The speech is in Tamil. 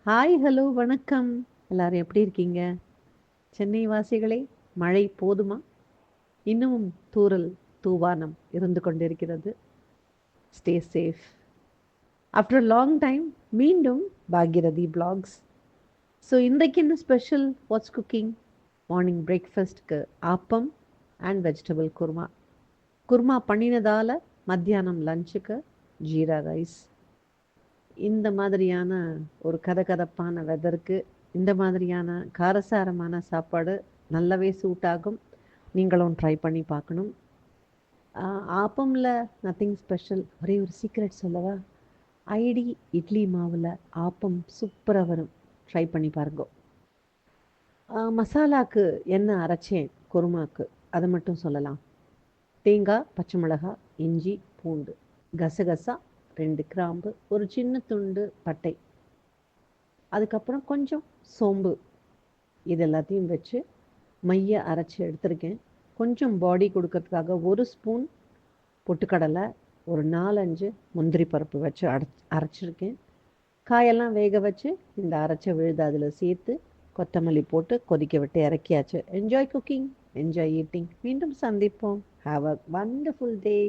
ஹாய், ஹலோ, வணக்கம். எல்லாரும் எப்படி இருக்கீங்க? சென்னை வாசிகளே, மழை போதுமா? இன்னமும் தூறல், தூவானம் இருந்து கொண்டிருக்கிறது. Stay safe. After long time மீண்டும் பாக்யரதி பிளாக்ஸ். ஸோ இன்றைக்கு என்ன ஸ்பெஷல்? What's cooking? மார்னிங் பிரேக்ஃபாஸ்ட்க்கு ஆப்பம் அண்ட் வெஜிடபிள் குருமா. குருமா பண்ணினதால மத்தியானம் லஞ்சுக்கு ஜீரா ரைஸ். இந்த மாதிரியான ஒரு கதகதப்பான வெதருக்கு இந்த மாதிரியான காரசாரமான சாப்பாடு நல்லாவே சூட் ஆகும். நீங்களும் ட்ரை பண்ணி பார்க்கணும். ஆப்பம்ல நத்திங் ஸ்பெஷல். ஒரே ஒரு சீக்ரெட் சொல்லவா? ஐடி இட்லி மாவில் ஆப்பம் சூப்பராக வரும். ட்ரை பண்ணி பாருங்க. மசாலாக்கு என்ன அரைச்சேன் குருமாக்கு அதை மட்டும் சொல்லலாம். தேங்காய், பச்சை மிளகாய், இஞ்சி, பூண்டு, கசகசா, 2 கிராம்பு, ஒரு சின்ன துண்டு பட்டை, அதுக்கப்புறம் கொஞ்சம் சோம்பு, இது எல்லாத்தையும் வச்சு மைய அரைச்சி எடுத்திருக்கேன். கொஞ்சம் பாடி கொடுக்கறதுக்காக 1 ஸ்பூன் பொட்டுக்கடலை, ஒரு 4-5 முந்திரி பருப்பு வச்சு அரைச்சிருக்கேன். காயெல்லாம் வேக வச்சு இந்த அரைச்ச விழுது அதில் சேர்த்து கொத்தமல்லி போட்டு கொதிக்க விட்டு இறக்கியாச்சு. Enjoy cooking, enjoy eating. மீண்டும் சந்திப்போம். Have a wonderful day.